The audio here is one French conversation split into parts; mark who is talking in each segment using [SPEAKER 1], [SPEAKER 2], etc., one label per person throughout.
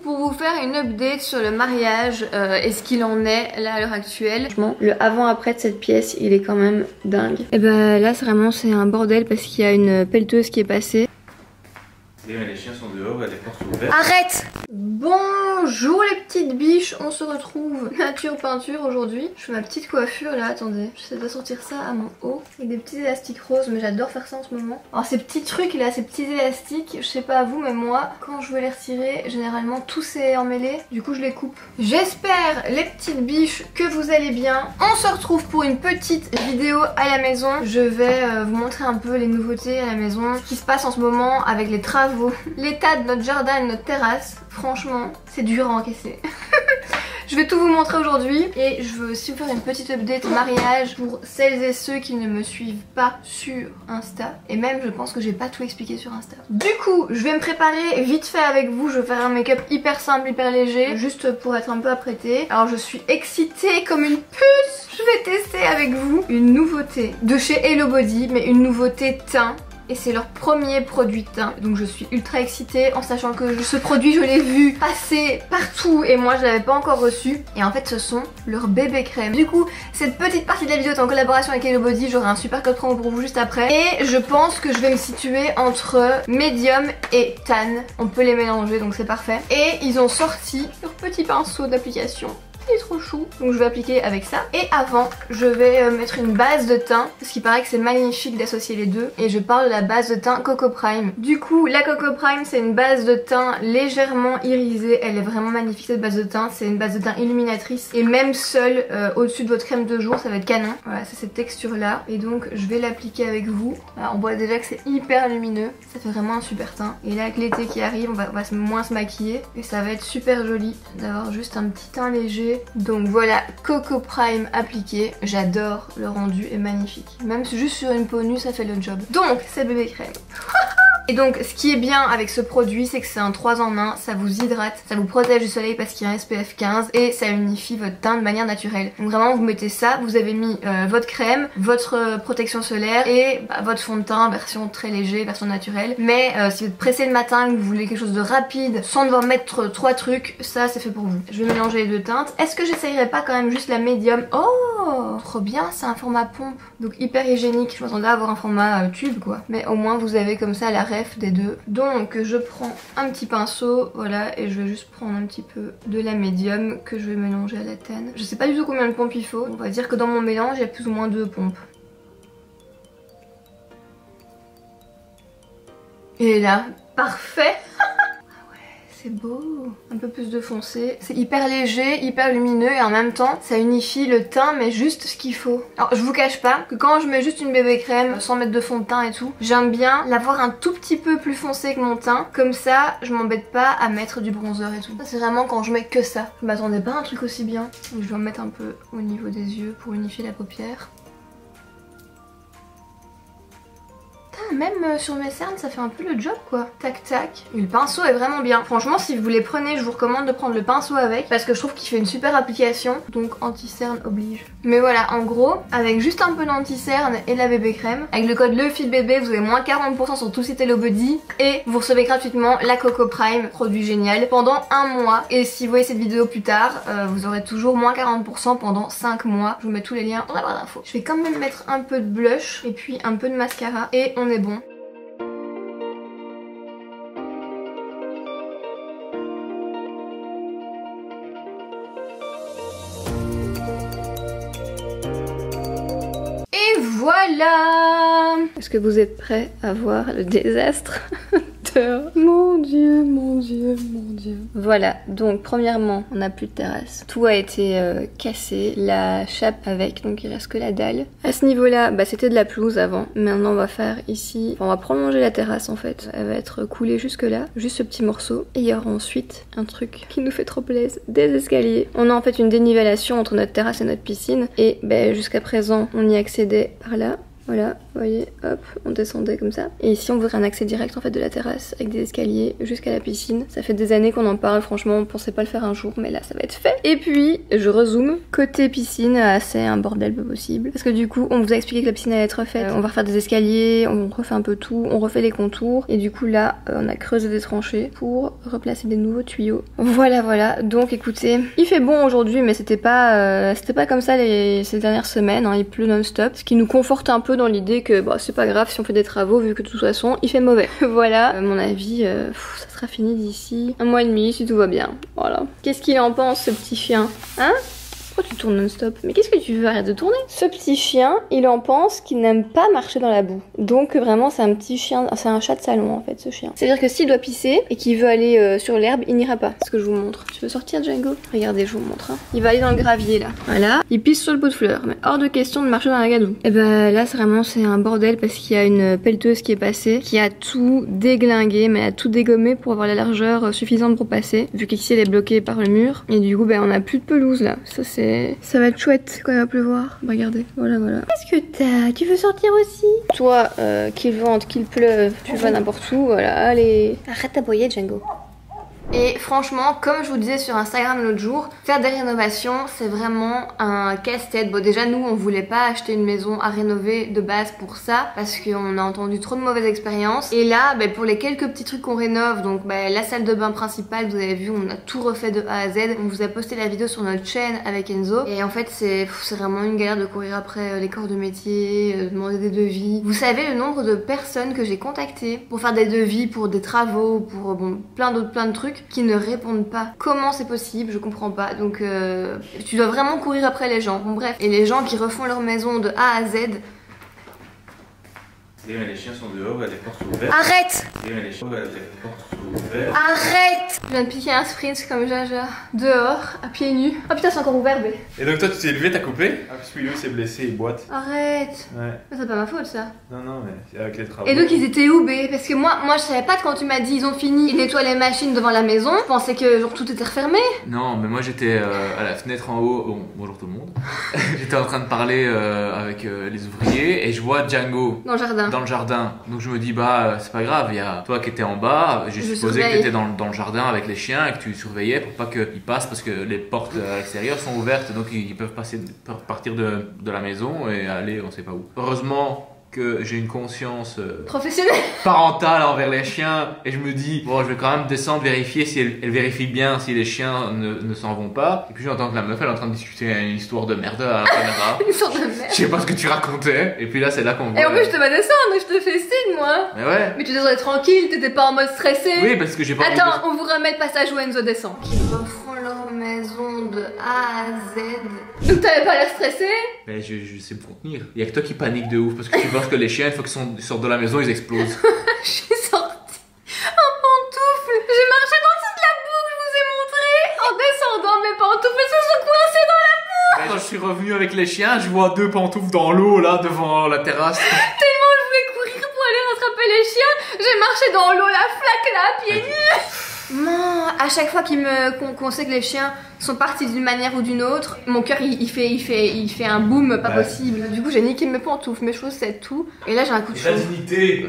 [SPEAKER 1] pour vous faire une update sur le mariage et ce qu'il en est là à l'heure actuelle. Franchement, le avant-après de cette pièce, il est quand même dingue. Et bah là, vraiment, c'est un bordel parce qu'il y a une pelleteuse qui est passée.
[SPEAKER 2] Les chiens sont dehors, les portes sont ouvertes.
[SPEAKER 1] Arrête! Bonjour les petites biches, on se retrouve nature peinture aujourd'hui. Je fais ma petite coiffure là, attendez. J'essaie de sortir ça à mon haut. Avec des petits élastiques roses, mais j'adore faire ça en ce moment. Alors ces petits trucs là, ces petits élastiques, je sais pas à vous, mais moi, quand je veux les retirer, généralement tout s'est emmêlé. Du coup je les coupe. J'espère les petites biches que vous allez bien. On se retrouve pour une petite vidéo à la maison. Je vais vous montrer un peu les nouveautés à la maison. Ce qui se passe en ce moment avec les travaux. L'état de notre jardin et de notre terrasse, franchement, c'est dur à encaisser. Je vais tout vous montrer aujourd'hui et je veux aussi vous faire une petite update mariage pour celles et ceux qui ne me suivent pas sur Insta. Et même je pense que j'ai pas tout expliqué sur Insta. Du coup, je vais me préparer vite fait avec vous. Je vais faire un make-up hyper simple, hyper léger, juste pour être un peu apprêtée. Alors je suis excitée comme une puce. Je vais tester avec vous une nouveauté de chez Hello Body, mais une nouveauté teint. Et c'est leur premier produit teint. Donc je suis ultra excitée en sachant que ce produit je l'ai vu passer partout et moi je l'avais pas encore reçu. Et en fait ce sont leurs bébés crème. Du coup cette petite partie de la vidéo est en collaboration avec Hello Body. J'aurai un super code promo pour vous juste après. Et je pense que je vais me situer entre médium et tan. On peut les mélanger donc c'est parfait. Et ils ont sorti leur petit pinceau d'application. Il est trop chou, donc je vais appliquer avec ça. Et avant, je vais mettre une base de teint, parce qu'il paraît que c'est magnifique d'associer les deux. Et je parle de la base de teint Coco Prime. Du coup, la Coco Prime, c'est une base de teint légèrement irisée. Elle est vraiment magnifique cette base de teint. C'est une base de teint illuminatrice. Et même seule, au-dessus de votre crème de jour, ça va être canon. Voilà, c'est cette texture-là. Et donc, je vais l'appliquer avec vous. Alors, on voit déjà que c'est hyper lumineux. Ça fait vraiment un super teint. Et là, avec l'été qui arrive, on va moins se maquiller. Et ça va être super joli d'avoir juste un petit teint léger. Donc voilà, Coco Prime appliqué. J'adore, le rendu est magnifique. Même juste sur une peau nue, ça fait le job. Donc, c'est bébé crème. Et donc ce qui est bien avec ce produit, c'est que c'est un 3 en 1, ça vous hydrate, ça vous protège du soleil parce qu'il y a un SPF 15 et ça unifie votre teint de manière naturelle. Donc vraiment vous mettez ça, vous avez mis votre crème, votre protection solaire et votre fond de teint version très léger, version naturelle. Mais si vous êtes pressé le matin, que vous voulez quelque chose de rapide sans devoir mettre 3 trucs, ça c'est fait pour vous. Je vais mélanger les deux teintes. Est-ce que j'essayerais pas quand même juste la médium? Oh, trop bien, c'est un format pompe, donc hyper hygiénique. Je m'attendais à avoir un format tube quoi. Mais au moins vous avez comme ça la des deux. Donc je prends un petit pinceau, voilà, et je vais juste prendre un petit peu de la médium que je vais mélanger à la tan. Je sais pas du tout combien de pompes il faut. On va dire que dans mon mélange il y a plus ou moins 2 pompes. Et là, parfait. C'est beau, un peu plus de foncé, c'est hyper léger, hyper lumineux et en même temps ça unifie le teint mais juste ce qu'il faut. Alors je vous cache pas que quand je mets juste une bébé crème sans mettre de fond de teint et tout, j'aime bien l'avoir un tout petit peu plus foncé que mon teint, comme ça je m'embête pas à mettre du bronzer et tout. Ça c'est vraiment quand je mets que ça. Je m'attendais pas à un truc aussi bien. Donc, je vais en mettre un peu au niveau des yeux pour unifier la paupière. Même sur mes cernes ça fait un peu le job quoi. Tac tac. Et le pinceau est vraiment bien. Franchement si vous les prenez je vous recommande de prendre le pinceau avec parce que je trouve qu'il fait une super application. Donc anti-cerne oblige. Mais voilà en gros avec juste un peu d'anti-cerne et de la bébé crème. Avec le code LEFILBébé vous avez moins 40% sur tout site Hello Body. Et vous recevez gratuitement la Coco Prime, produit génial, pendant 1 mois. Et si vous voyez cette vidéo plus tard vous aurez toujours moins 40% pendant 5 mois. Je vous mets tous les liens dans la barre d'infos. Je vais quand même mettre un peu de blush et puis un peu de mascara et on est bon. Et voilà! Est-ce que vous êtes prêts à voir le désastre? Mon dieu, mon dieu, mon dieu. Voilà, donc premièrement, on n'a plus de terrasse. Tout a été cassé, la chape avec, donc il reste que la dalle. À ce niveau-là, bah, c'était de la pelouse avant. Maintenant, on va faire ici, enfin, on va prolonger la terrasse en fait. Elle va être coulée jusque là, juste ce petit morceau. Et il y aura ensuite un truc qui nous fait trop plaisir, des escaliers. On a en fait une dénivellation entre notre terrasse et notre piscine. Et bah, jusqu'à présent, on y accédait par là. Voilà, Vous voyez, hop, on descendait comme ça. Et ici on voudrait un accès direct en fait de la terrasse avec des escaliers jusqu'à la piscine. Ça fait des années qu'on en parle, franchement on pensait pas le faire un jour, mais là ça va être fait. Et puis je rezoome, côté piscine, c'est un bordel pas possible. Parce que du coup on vous a expliqué que la piscine allait être refaite. On va refaire des escaliers, on refait un peu tout, on refait les contours. Et du coup là on a creusé des tranchées pour replacer des nouveaux tuyaux. Voilà, donc écoutez, il fait bon aujourd'hui mais c'était pas comme ça ces dernières semaines, hein. Il pleut non-stop. Ce qui nous conforte un peu dans l'idée que bah, c'est pas grave si on fait des travaux vu que de toute façon il fait mauvais. Voilà, à mon avis ça sera fini d'ici 1 mois et demi si tout va bien. Voilà. Qu'est-ce qu'il en pense ce petit chien? Hein? Pourquoi tu tournes non-stop? Mais qu'est-ce que tu veux? Arrête de tourner. Ce petit chien, il en pense qu'il n'aime pas marcher dans la boue. Donc vraiment c'est un petit chien, c'est un chat de salon en fait ce chien. C'est-à-dire que s'il doit pisser et qu'il veut aller sur l'herbe, il n'ira pas. C'est ce que je vous montre. Tu veux sortir Django? Regardez, je vous montre. Hein. Il va aller dans le gravier là. Voilà. Il pisse sur le pot de fleurs. Mais hors de question de marcher dans la gadoue. Et ben là c'est un bordel parce qu'il y a une pelleteuse qui est passée, qui a tout déglingué, mais a tout dégommé pour avoir la largeur suffisante pour passer. Vu qu'ici elle est bloquée par le mur. Et du coup on a plus de pelouse là. Ça va être chouette quand il va pleuvoir. Regardez, voilà. Qu'est-ce que t'as? Tu veux sortir aussi? Toi, qu'il vente, qu'il pleuve, tu vas n'importe où, voilà, allez. Arrête d'aboyer, Django. Et franchement, comme je vous disais sur Instagram l'autre jour, faire des rénovations, c'est vraiment un casse-tête. Bon, déjà, nous, on voulait pas acheter une maison à rénover de base pour ça, parce qu'on a entendu trop de mauvaises expériences. Et là, pour les quelques petits trucs qu'on rénove, donc la salle de bain principale, vous avez vu, on a tout refait de A à Z. On vous a posté la vidéo sur notre chaîne avec Enzo. Et en fait, c'est vraiment une galère de courir après les corps de métier, demander des devis. Vous savez le nombre de personnes que j'ai contactées pour faire des devis, pour des travaux, pour plein de trucs qui ne répondent pas. Comment c'est possible? Je comprends pas. Donc tu dois vraiment courir après les gens. Bon bref. Et les gens qui refont leur maison de A à Z.
[SPEAKER 2] Les chiens sont dehors, les portes sont ouvertes.
[SPEAKER 1] Arrête!
[SPEAKER 2] Les chiens, les portes sont ouvertes.
[SPEAKER 1] Arrête! Je viens de piquer un sprint comme Jaja. Dehors, à pieds nus. Oh putain, c'est encore ouvert, bé.
[SPEAKER 2] Et donc toi tu t'es levé, t'as coupé? Ah parce que lui s'est blessé, il boite.
[SPEAKER 1] Arrête!
[SPEAKER 2] Ouais.
[SPEAKER 1] C'est pas ma faute ça.
[SPEAKER 2] Non mais c'est avec les travaux.
[SPEAKER 1] Et donc ils étaient où, bé? Parce que moi je savais pas quand tu m'as dit ils ont fini, ils nettoient les machines devant la maison. Je pensais que genre tout était refermé.
[SPEAKER 2] Non mais moi j'étais à la fenêtre en haut. Bon, bonjour tout le monde. J'étais en train de parler avec les ouvriers et je vois Django
[SPEAKER 1] dans le jardin.
[SPEAKER 2] Dans le jardin. Donc je me dis c'est pas grave, il y a toi qui étais en bas, j'ai supposé que tu étais dans le jardin avec les chiens et que tu surveillais pour pas qu'ils passent parce que les portes à l'extérieur sont ouvertes donc ils peuvent partir de la maison et aller on sait pas où. Heureusement que j'ai une conscience
[SPEAKER 1] professionnelle
[SPEAKER 2] parentale envers les chiens et je me dis bon je vais quand même descendre vérifier si elle vérifie bien si les chiens ne s'en vont pas et puis j'entends que la meuf elle est en train de discuter une histoire de merde à la caméra.
[SPEAKER 1] Une sorte de merde.
[SPEAKER 2] Je sais pas ce que tu racontais et puis là c'est là qu'on voit.
[SPEAKER 1] Et en plus je te vais descendre, je te fais signe moi.
[SPEAKER 2] Mais ouais.
[SPEAKER 1] Mais tu descendais tranquille, t'étais pas en mode stressé.
[SPEAKER 2] Oui parce que j'ai pas.
[SPEAKER 1] Attends, on vous remet le passage où Enzo descend. Ils refont leur maison de A à Z. Donc t'avais pas l'air stressé?
[SPEAKER 2] Mais je sais me contenir. Il y a que toi qui panique de ouf parce que tu penses que les chiens une fois qu'ils sortent de la maison ils explosent.
[SPEAKER 1] Je suis sortie en pantoufles. J'ai marché dans toute la boue que je vous ai montré en descendant mes pantoufles se sont coincées dans la boue.
[SPEAKER 2] Quand je suis revenu avec les chiens, je vois 2 pantoufles dans l'eau là devant la terrasse.
[SPEAKER 1] Tellement je voulais courir pour aller rattraper les chiens, j'ai marché dans l'eau la flaque là à pieds nus. Non, à chaque fois qu'on sait que les chiens sont partis d'une manière ou d'une autre, mon cœur il fait un boom pas possible. Du coup j'ai niqué mes pantoufles, mes chaussettes, tout. Et là j'ai un coup de chaud.
[SPEAKER 2] La dignité.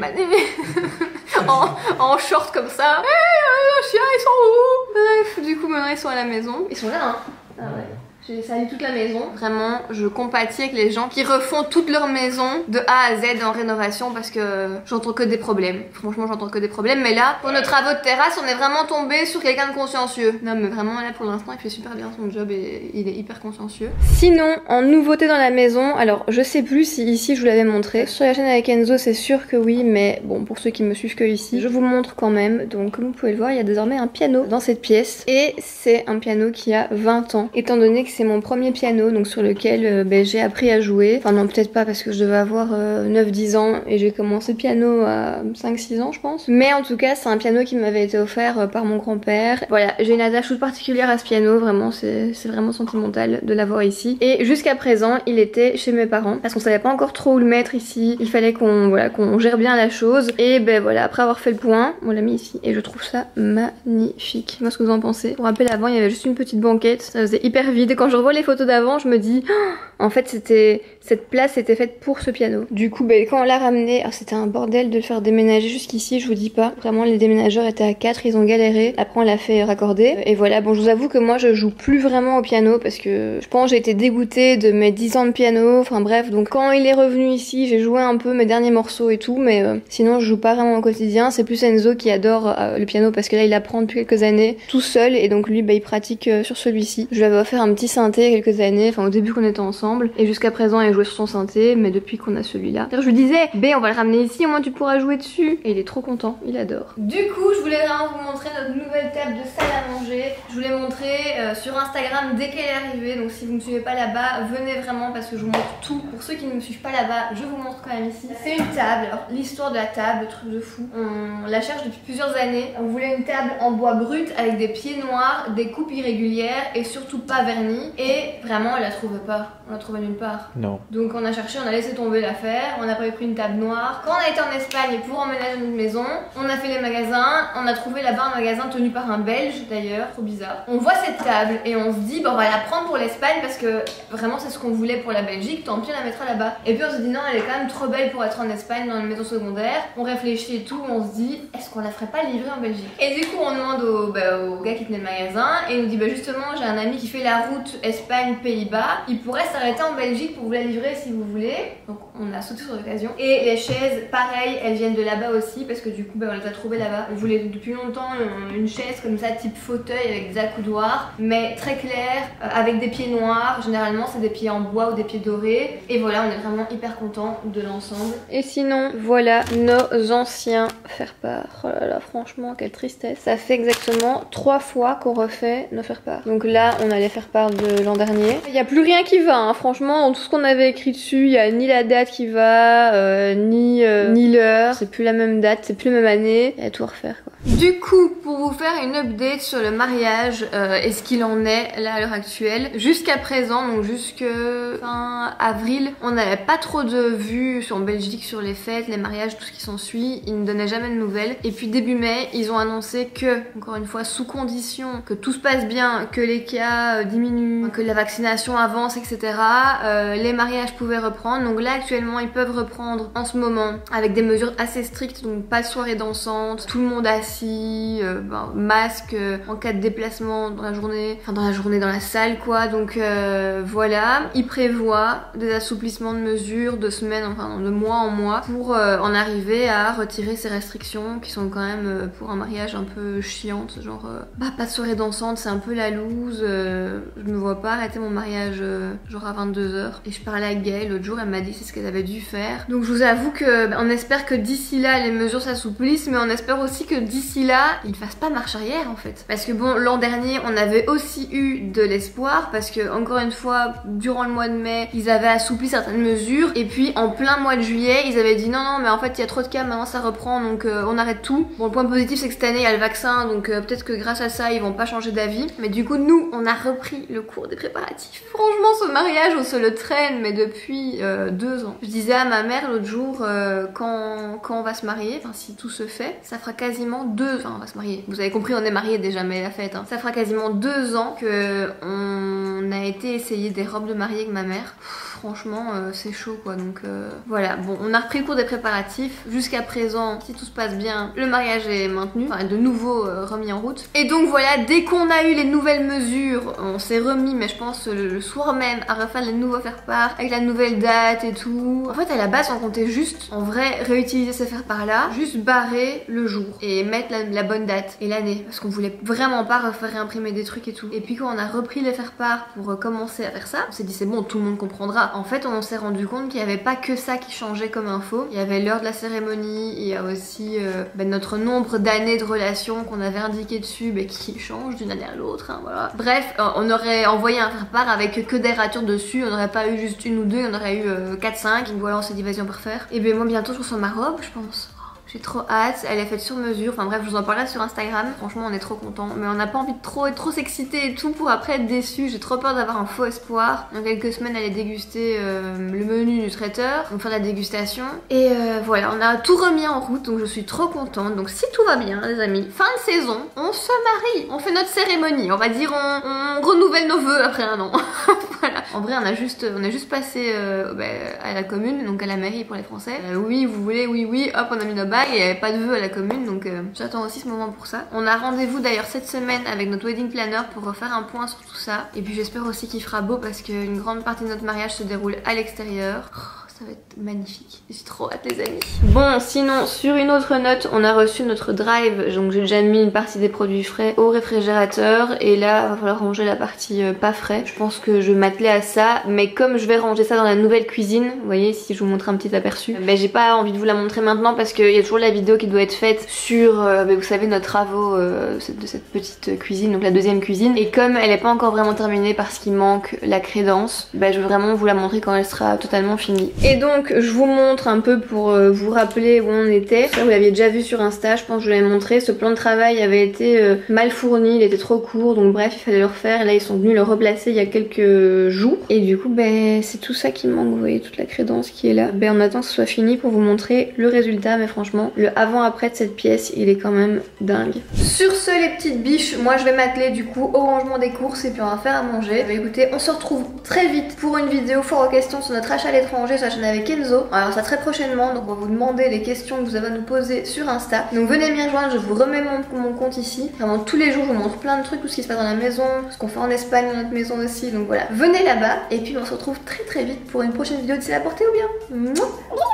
[SPEAKER 1] en short comme ça. Les chiens ils sont où? Bref, du coup maintenant ils sont à la maison. Ils sont là hein. Ah ouais. J'ai sali toute la maison. Vraiment, je compatis avec les gens qui refont toute leur maison de A à Z en rénovation parce que j'entends que des problèmes. Franchement, j'entends que des problèmes. Mais là, pour nos travaux de terrasse, on est vraiment tombé sur quelqu'un de consciencieux. Non, mais vraiment, là, pour l'instant, il fait super bien son job et il est hyper consciencieux. Sinon, en nouveauté dans la maison, alors je sais plus si ici je vous l'avais montré. Sur la chaîne avec Enzo, c'est sûr que oui, mais bon, pour ceux qui me suivent que ici, je vous le montre quand même. Donc, comme vous pouvez le voir, il y a désormais un piano dans cette pièce. Et c'est un piano qui a 20 ans. Étant donné que c'est mon premier piano donc sur lequel j'ai appris à jouer. Enfin non peut-être pas parce que je devais avoir 9-10 ans et j'ai commencé le piano à 5-6 ans je pense. Mais en tout cas c'est un piano qui m'avait été offert par mon grand-père. Voilà, j'ai une attache toute particulière à ce piano, vraiment c'est vraiment sentimental de l'avoir ici. Et jusqu'à présent il était chez mes parents parce qu'on savait pas encore trop où le mettre ici. Il fallait qu'on gère bien la chose. Et ben voilà, après avoir fait le point, on l'a mis ici et je trouve ça magnifique. Moi ce que vous en pensez? Pour rappel avant il y avait juste une petite banquette, ça faisait hyper vide quand quand je revois les photos d'avant, je me dis, oh, en fait cette place était faite pour ce piano. Du coup, quand on l'a ramené, c'était un bordel de le faire déménager jusqu'ici, je vous dis pas. Vraiment, les déménageurs étaient à 4, ils ont galéré. Après, on l'a fait raccorder. Et voilà, bon, je vous avoue que moi, je joue plus vraiment au piano parce que je pense que j'ai été dégoûtée de mes 10 ans de piano. Enfin bref, donc quand il est revenu ici, j'ai joué un peu mes derniers morceaux et tout, mais sinon, je joue pas vraiment au quotidien. C'est plus Enzo qui adore le piano parce que là, il apprend depuis quelques années tout seul et donc lui, il pratique sur celui-ci. Je lui avais offert un petit synthé il y a quelques années, enfin au début qu'on était ensemble, et jusqu'à présent, il jouait sur son synthé, mais depuis qu'on a celui-là. Je lui disais, on va le ramener ici, au moins tu pourras jouer dessus. Et il est trop content, il adore. Du coup, je voulais vraiment vous montrer notre nouvelle table de salle à manger. Je vous l'ai montré sur Instagram dès qu'elle est arrivée, donc si vous ne me suivez pas là-bas, venez vraiment parce que je vous montre tout. Pour ceux qui ne me suivent pas là-bas, je vous montre quand même ici. C'est une table, alors l'histoire de la table, le truc de fou. On la cherche depuis plusieurs années. On voulait une table en bois brut avec des pieds noirs, des coupes irrégulières et surtout pas vernis. Et vraiment, on la trouvait pas. On la trouvait nulle part.
[SPEAKER 2] Non.
[SPEAKER 1] Donc on a cherché, on a laissé tomber l'affaire. On a pas pris une table noire. Quand on a été en Espagne pour emménager notre maison, on a fait les magasins. On a trouvé là-bas un magasin tenu par un Belge d'ailleurs, trop bizarre. On voit cette table et on se dit, on va la prendre pour l'Espagne parce que vraiment c'est ce qu'on voulait pour la Belgique. Tant pis, on la mettra là-bas. Et puis on se dit non, elle est quand même trop belle pour être en Espagne dans une maison secondaire. On réfléchit et tout, on se dit, est-ce qu'on la ferait pas livrer en Belgique? Et du coup on demande au gars qui tenait le magasin et il nous dit, justement j'ai un ami qui fait la route Espagne-Pays-Bas, il pourrait s'arrêter en Belgique pour vous la livrer si vous voulez. Donc on a sauté sur l'occasion. Et les chaises, pareil, elles viennent de là-bas aussi parce que du coup on les a trouvées là-bas. On voulait depuis longtemps une chaise comme ça type fauteuil avec des accoudoirs, mais très clair, avec des pieds noirs. Généralement c'est des pieds en bois ou des pieds dorés. Et voilà, on est vraiment hyper contents de l'ensemble. Et sinon, voilà nos anciens faire-part. Oh là là, franchement, quelle tristesse. Ça fait exactement 3 fois qu'on refait nos faire-part. Donc là, on a les faire-part de l'an dernier. Il n'y a plus rien qui va, hein. Franchement, dans tout ce qu'on avait écrit dessus, il n'y a ni la date qui va, ni l'heure. C'est plus la même date, c'est plus la même année. Il y a tout à refaire, quoi. Du coup, pour vous faire une update sur le mariage et ce qu'il en est là à l'heure actuelle, jusqu'à présent, donc jusque fin avril, on n'avait pas trop de vues en Belgique sur les fêtes, les mariages, tout ce qui s'ensuit. Ils ne donnaient jamais de nouvelles. Et puis début mai, ils ont annoncé que, encore une fois, sous condition que tout se passe bien, que les cas diminuent, que la vaccination avance, etc., les mariages pouvaient reprendre. Donc là, actuellement, ils peuvent reprendre en ce moment avec des mesures assez strictes, donc pas de soirée dansante, tout le monde assis, masque en cas de déplacement dans la journée, dans la salle, quoi. Donc voilà, ils prévoient des assouplissements de mesures de semaines, de mois en mois pour en arriver à retirer ces restrictions qui sont quand même pour un mariage un peu chiantes, genre pas de soirée dansante, c'est un peu la loose, je me vois pas arrêter mon mariage genre à 22h. Et je parlais avec Gaëlle l'autre jour, elle m'a dit c'est ce qu'elle avait dû faire. Donc je vous avoue que on espère que d'ici là les mesures s'assouplissent, mais on espère aussi que d'ici là ils ne fassent pas marche arrière en fait. Parce que bon, l'an dernier on avait aussi eu de l'espoir parce que encore une fois durant le mois de mai ils avaient assoupli certaines mesures et puis en plein mois de juillet ils avaient dit non mais en fait il y a trop de cas, maintenant ça reprend, donc on arrête tout. Bon, le point positif c'est que cette année il y a le vaccin, donc peut-être que grâce à ça ils vont pas changer d'avis. Mais du coup nous on a repris le cours des préparatifs. Franchement ce mariage on se le traîne mais depuis 2 ans. Je disais à ma mère l'autre jour quand on va se marier, si tout se fait, ça fera quasiment on va se marier. Vous avez compris, on est mariés déjà, mais la fête, hein. Ça fera quasiment 2 ans que on a été essayer des robes de mariée avec ma mère. Franchement c'est chaud quoi, donc voilà. Bon, on a repris le cours des préparatifs. Jusqu'à présent, si tout se passe bien, le mariage est maintenu, de nouveau remis en route. Et donc voilà, dès qu'on a eu les nouvelles mesures, on s'est remis, mais je pense le soir même, à refaire les nouveaux faire-part avec la nouvelle date et tout. En fait, à la base, on comptait juste, en vrai, réutiliser ces faire-part là, juste barrer le jour et mettre la bonne date et l'année, parce qu'on voulait vraiment pas refaire réimprimer des trucs et tout. Et puis quand on a repris les faire-part pour commencer à faire ça, on s'est dit c'est bon, tout le monde comprendra. En fait, on s'est rendu compte qu'il n'y avait pas que ça qui changeait comme info. Il y avait l'heure de la cérémonie, il y a aussi notre nombre d'années de relation qu'on avait indiqué dessus, qui change d'une année à l'autre, hein, voilà. Bref, on aurait envoyé un faire-part avec que des ratures dessus, on n'aurait pas eu juste une ou deux, on aurait eu 4-5. Donc voilà, on s'est dit vas-y on peut refaire. Et bien moi bientôt je reçois ma robe, je pense. J'ai trop hâte, elle est faite sur mesure, enfin bref je vous en parlerai sur Instagram, franchement on est trop contents, mais on n'a pas envie de trop être trop s'exciter et tout pour après être déçus, j'ai trop peur d'avoir un faux espoir. Dans quelques semaines elle est déguster le menu du traiteur, donc faire la dégustation, et voilà on a tout remis en route donc je suis trop contente, donc si tout va bien les amis, fin de saison, on se marie, on fait notre cérémonie, on va dire on renouvelle nos vœux après un an. Voilà. En vrai on a juste passé à la commune, donc à la mairie pour les Français, oui vous voulez, oui, hop on a mis nos bagues et il n'y avait pas de vœux à la commune donc j'attends aussi ce moment pour ça. On a rendez-vous d'ailleurs cette semaine avec notre wedding planner pour refaire un point sur tout ça, et puis j'espère aussi qu'il fera beau parce qu'une grande partie de notre mariage se déroule à l'extérieur. Ça va être magnifique. J'ai trop hâte les amis. Bon sinon sur une autre note, on a reçu notre drive, donc j'ai déjà mis une partie des produits frais au réfrigérateur et là il va falloir ranger la partie pas frais. Je pense que je m'attelais à ça, mais comme je vais ranger ça dans la nouvelle cuisine, vous voyez si je vous montre un petit aperçu, j'ai pas envie de vous la montrer maintenant parce qu'il y a toujours la vidéo qui doit être faite sur vous savez nos travaux de cette petite cuisine, donc la deuxième cuisine, et comme elle est pas encore vraiment terminée parce qu'il manque la crédence, je veux vraiment vous la montrer quand elle sera totalement finie. Et donc je vous montre un peu pour vous rappeler où on était. Vous l'aviez déjà vu sur Insta, je pense que je vous l'avais montré. Ce plan de travail avait été mal fourni, il était trop court, donc bref il fallait le refaire. Et là ils sont venus le replacer il y a quelques jours. Et du coup c'est tout ça qui me manque, vous voyez toute la crédence qui est là. On attend que ce soit fini pour vous montrer le résultat, mais franchement le avant-après de cette pièce il est quand même dingue. Sur ce les petites biches, moi je vais m'atteler du coup au rangement des courses et puis on va faire à manger. Écoutez, on se retrouve très vite pour une vidéo fort aux questions sur notre achat à l'étranger, avec Enzo. Alors ça très prochainement, donc on va vous demander les questions que vous avez à nous poser sur Insta. Donc venez m'y rejoindre, je vous remets mon compte ici. Vraiment tous les jours je vous montre plein de trucs, tout ce qui se passe dans la maison, ce qu'on fait en Espagne dans notre maison aussi. Donc voilà, venez là-bas et puis on se retrouve très vite pour une prochaine vidéo. D'ici là, portez-vous bien. Mouah.